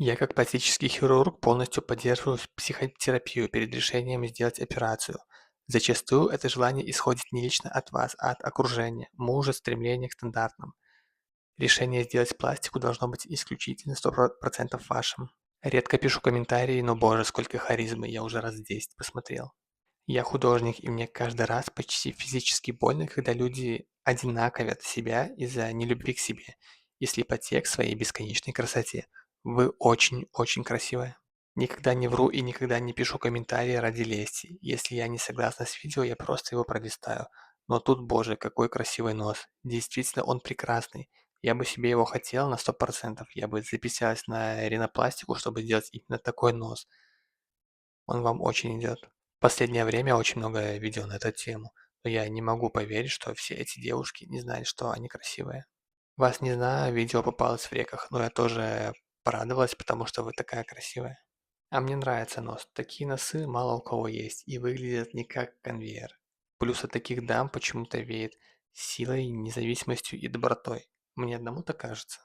Я как пластический хирург полностью поддерживаю психотерапию перед решением сделать операцию. Зачастую это желание исходит не лично от вас, а от окружения, мужа, стремления к стандартам. Решение сделать пластику должно быть исключительно 100% вашим. Редко пишу комментарии, но боже, сколько харизмы, я уже раз 10 посмотрел. Я художник, и мне каждый раз почти физически больно, когда люди одинаковят себя из-за нелюбви к себе и слепоте к своей бесконечной красоте. Вы очень-очень красивая. Никогда не вру и никогда не пишу комментарии ради лести. Если я не согласна с видео, я просто его пролистаю. Но тут, боже, какой красивый нос. Действительно, он прекрасный. Я бы себе его хотел на 100%. Я бы записалась на ринопластику, чтобы сделать именно такой нос. Он вам очень идет. В последнее время очень много видео на эту тему, но я не могу поверить, что все эти девушки не знали, что они красивые. Вас не знаю, видео попалось в реках, но я тоже порадовалась, потому что вы такая красивая. А мне нравится нос. Такие носы мало у кого есть и выглядят не как конвейер. Плюс от таких дам почему-то веет силой, независимостью и добротой. Мне одному так кажется.